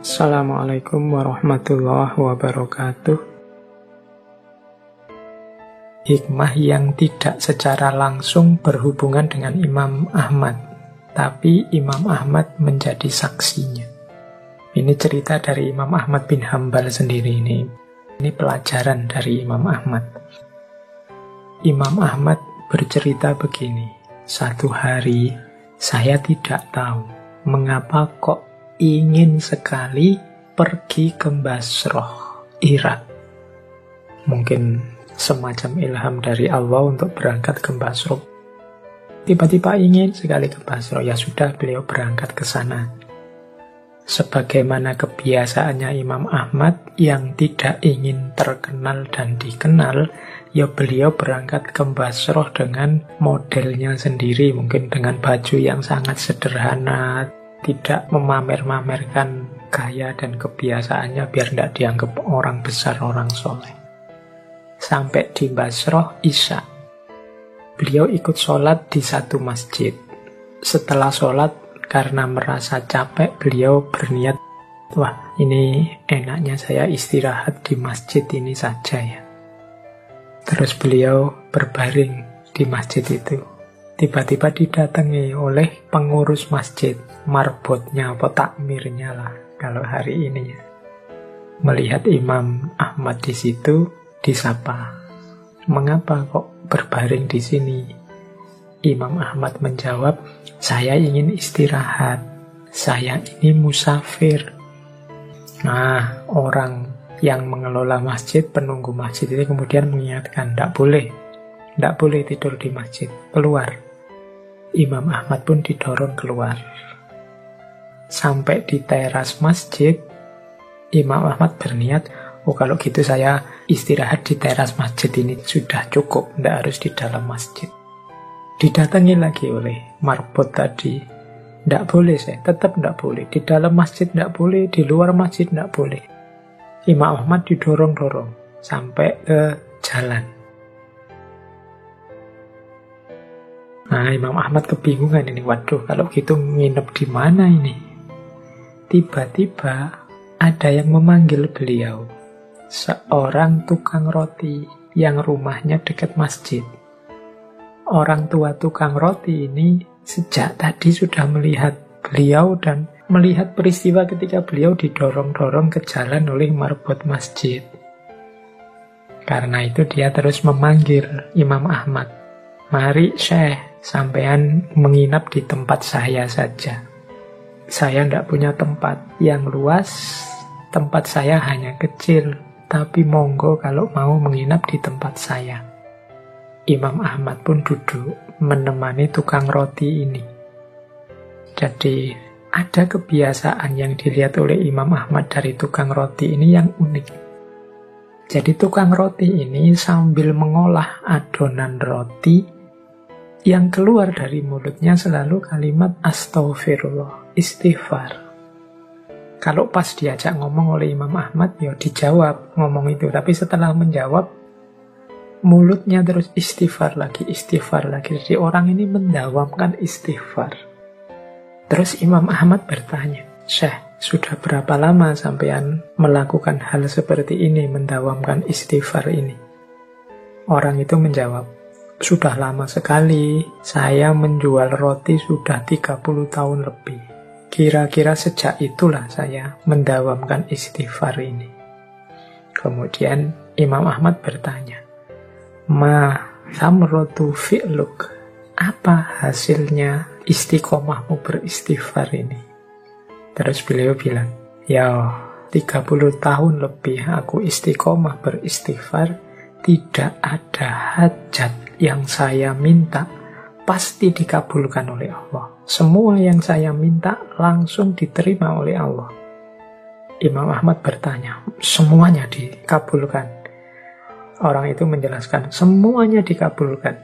Assalamualaikum warahmatullahi wabarakatuh. Hikmah yang tidak secara langsung berhubungan dengan Imam Ahmad, tapi Imam Ahmad menjadi saksinya. Ini cerita dari Imam Ahmad bin Hambal sendiri ini. Ini pelajaran dari Imam Ahmad. Imam Ahmad bercerita begini, satu hari saya tidak tahu mengapa kok ingin sekali pergi ke Basrah, Irak. Mungkin semacam ilham dari Allah untuk berangkat ke Basrah. Tiba-tiba ingin sekali ke Basrah, ya sudah beliau berangkat ke sana. Sebagaimana kebiasaannya Imam Ahmad yang tidak ingin terkenal dan dikenal, ya beliau berangkat ke Basrah dengan modelnya sendiri, mungkin dengan baju yang sangat sederhana, tidak memamer-mamerkan gaya dan kebiasaannya biar tidak dianggap orang besar, orang soleh. Sampai di Basrah Isya, beliau ikut sholat di satu masjid. Setelah sholat, karena merasa capek, beliau berniat, wah ini enaknya saya istirahat di masjid ini saja ya. Terus beliau berbaring di masjid itu. Tiba-tiba didatangi oleh pengurus masjid, marbotnya atau takmirnya lah kalau hari ini ya. Melihat Imam Ahmad di situ, disapa, mengapa kok berbaring di sini? Imam Ahmad menjawab, saya ingin istirahat, saya ini musafir. Nah, orang yang mengelola masjid, penunggu masjid ini kemudian mengingatkan, tidak boleh tidur di masjid, keluar. Imam Ahmad pun didorong keluar. Sampai di teras masjid, Imam Ahmad berniat, oh kalau gitu saya istirahat di teras masjid ini sudah cukup, tidak harus di dalam masjid. Didatangi lagi oleh marbot tadi, tidak boleh saya, tetap tidak boleh. Di dalam masjid tidak boleh, di luar masjid tidak boleh. Imam Ahmad didorong-dorong sampai ke jalan. Nah, Imam Ahmad kebingungan ini, waduh kalau gitu nginep di mana ini? Tiba-tiba ada yang memanggil beliau, seorang tukang roti yang rumahnya dekat masjid. Orang tua tukang roti ini sejak tadi sudah melihat beliau dan melihat peristiwa ketika beliau didorong-dorong ke jalan oleh marbot masjid. Karena itu dia terus memanggil Imam Ahmad, mari Syekh, sampean menginap di tempat saya saja. Saya tidak punya tempat yang luas, tempat saya hanya kecil, tapi monggo kalau mau menginap di tempat saya. Imam Ahmad pun duduk menemani tukang roti ini. Jadi ada kebiasaan yang dilihat oleh Imam Ahmad dari tukang roti ini yang unik. Jadi tukang roti ini sambil mengolah adonan roti, yang keluar dari mulutnya selalu kalimat astaghfirullah, istighfar. Kalau pas diajak ngomong oleh Imam Ahmad, ya dijawab ngomong itu. Tapi setelah menjawab, mulutnya terus istighfar lagi. Jadi orang ini mendawamkan istighfar. Terus Imam Ahmad bertanya, Syekh, sudah berapa lama sampean melakukan hal seperti ini, mendawamkan istighfar ini? Orang itu menjawab, sudah lama sekali, saya menjual roti sudah 30 tahun lebih. Kira-kira sejak itulah saya mendawamkan istighfar ini. Kemudian Imam Ahmad bertanya, ma thamratu fi'luk, apa hasilnya istiqomahmu beristighfar ini? Terus beliau bilang, ya 30 tahun lebih aku istiqomah beristighfar, tidak ada hajat yang saya minta pasti dikabulkan oleh Allah. Semua yang saya minta langsung diterima oleh Allah. Imam Ahmad bertanya, semuanya dikabulkan? Orang itu menjelaskan, semuanya dikabulkan,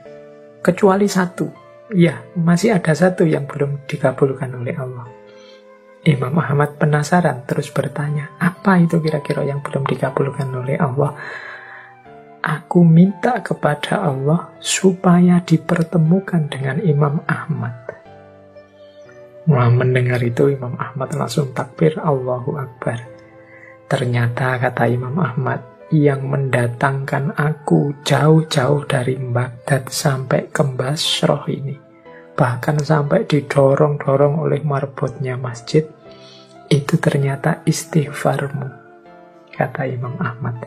kecuali satu. Ya, masih ada satu yang belum dikabulkan oleh Allah. Imam Ahmad penasaran, terus bertanya, apa itu kira-kira yang belum dikabulkan oleh Allah? Aku minta kepada Allah supaya dipertemukan dengan Imam Ahmad. Wah, mendengar itu Imam Ahmad langsung takbir, Allahu Akbar. Ternyata kata Imam Ahmad, yang mendatangkan aku jauh-jauh dari Baghdad sampai ke Basrah ini, bahkan sampai didorong-dorong oleh marbotnya masjid, itu ternyata istighfarmu, kata Imam Ahmad.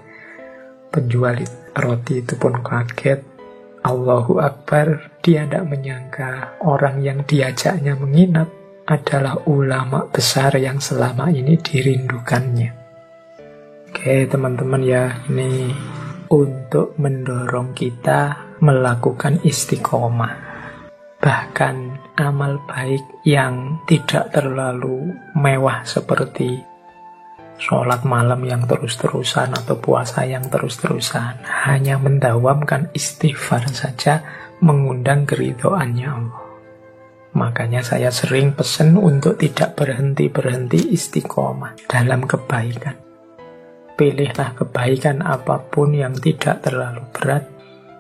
Penjual roti itu pun kaget. Allahu Akbar, dia tidak menyangka orang yang diajaknya menginap adalah ulama besar yang selama ini dirindukannya. Oke teman-teman ya, ini untuk mendorong kita melakukan istiqomah. Bahkan amal baik yang tidak terlalu mewah seperti sholat malam yang terus-terusan atau puasa yang terus-terusan, hanya mendawamkan istighfar saja mengundang keridhoannya Allah. Makanya saya sering pesan untuk tidak berhenti-berhenti istiqomah dalam kebaikan. Pilihlah kebaikan apapun yang tidak terlalu berat,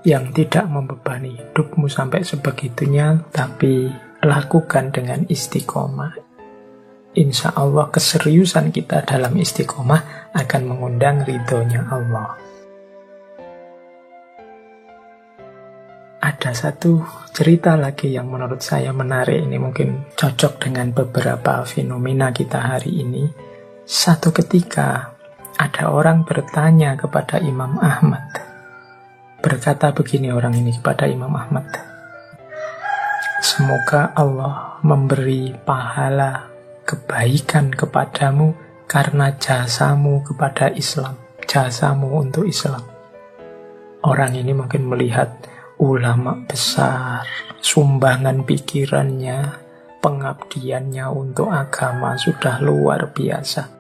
yang tidak membebani hidupmu sampai sebegitunya, tapi lakukan dengan istiqomah. Insya Allah keseriusan kita dalam istiqomah akan mengundang ridhonya Allah. Ada satu cerita lagi yang menurut saya menarik, ini mungkin cocok dengan beberapa fenomena kita hari ini. Satu ketika ada orang bertanya kepada Imam Ahmad. Berkata begini orang ini kepada Imam Ahmad, semoga Allah memberi pahala kebaikan kepadamu karena jasamu kepada Islam, jasamu untuk Islam. Orang ini mungkin melihat ulama besar, sumbangan pikirannya, pengabdiannya untuk agama sudah luar biasa.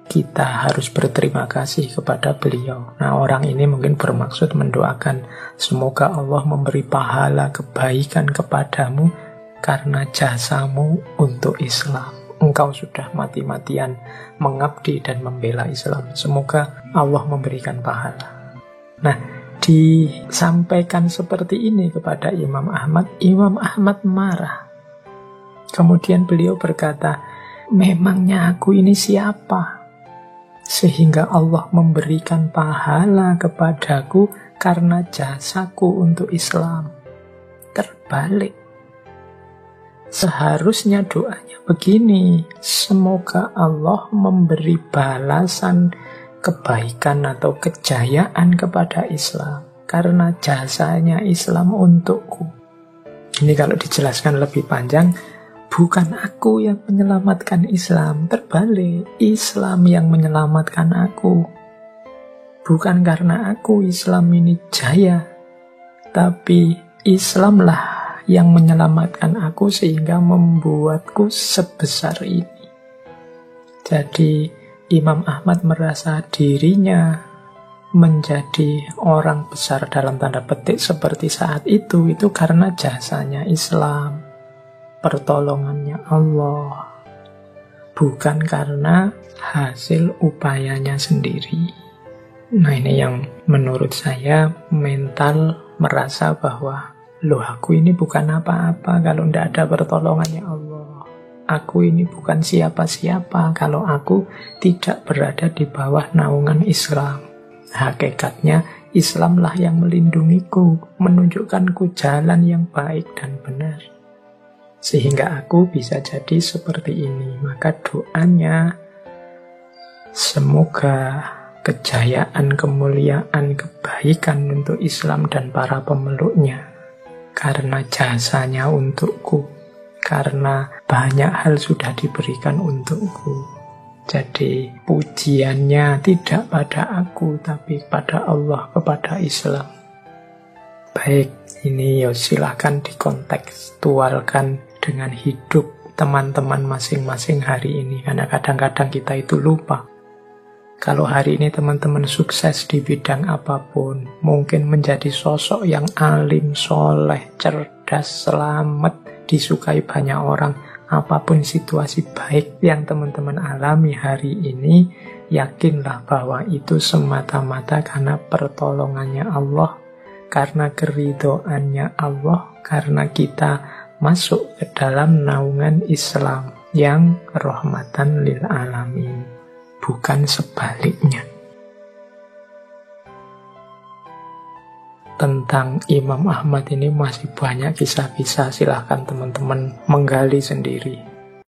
Kita harus berterima kasih kepada beliau. Nah, orang ini mungkin bermaksud mendoakan, semoga Allah memberi pahala kebaikan kepadamu karena jasamu untuk Islam. Engkau sudah mati-matian mengabdi dan membela Islam. Semoga Allah memberikan pahala. Nah, disampaikan seperti ini kepada Imam Ahmad. Imam Ahmad marah. Kemudian beliau berkata, memangnya aku ini siapa sehingga Allah memberikan pahala kepadaku karena jasaku untuk Islam? Terbalik. Seharusnya doanya begini, semoga Allah memberi balasan kebaikan atau kejayaan kepada Islam karena jasanya Islam untukku. Ini kalau dijelaskan lebih panjang, bukan aku yang menyelamatkan Islam, terbalik, Islam yang menyelamatkan aku. Bukan karena aku Islam ini jaya, tapi Islamlah yang menyelamatkan aku sehingga membuatku sebesar ini. Jadi Imam Ahmad merasa dirinya menjadi orang besar dalam tanda petik seperti saat itu karena jasanya Islam, pertolongannya Allah, bukan karena hasil upayanya sendiri. Nah, ini yang menurut saya mental merasa bahwa loh, aku ini bukan apa-apa kalau tidak ada pertolongannya Allah. Aku ini bukan siapa-siapa kalau aku tidak berada di bawah naungan Islam. Hakikatnya Islamlah yang melindungiku, menunjukkanku jalan yang baik dan benar, sehingga aku bisa jadi seperti ini. Maka doanya, semoga kejayaan, kemuliaan, kebaikan untuk Islam dan para pemeluknya karena jasanya untukku, karena banyak hal sudah diberikan untukku. Jadi pujiannya tidak pada aku, tapi pada Allah, kepada Islam. Baik, ini ya silahkan dikontekstualkan dengan hidup teman-teman masing-masing hari ini, karena kadang-kadang kita itu lupa. Kalau hari ini teman-teman sukses di bidang apapun, mungkin menjadi sosok yang alim, soleh, cerdas, selamat, disukai banyak orang, apapun situasi baik yang teman-teman alami hari ini, yakinlah bahwa itu semata-mata karena pertolongannya Allah, karena keridhoannya Allah, karena kita masuk ke dalam naungan Islam yang rahmatan lil alamin, bukan sebaliknya. Tentang Imam Ahmad ini masih banyak kisah-kisah, silahkan teman-teman menggali sendiri.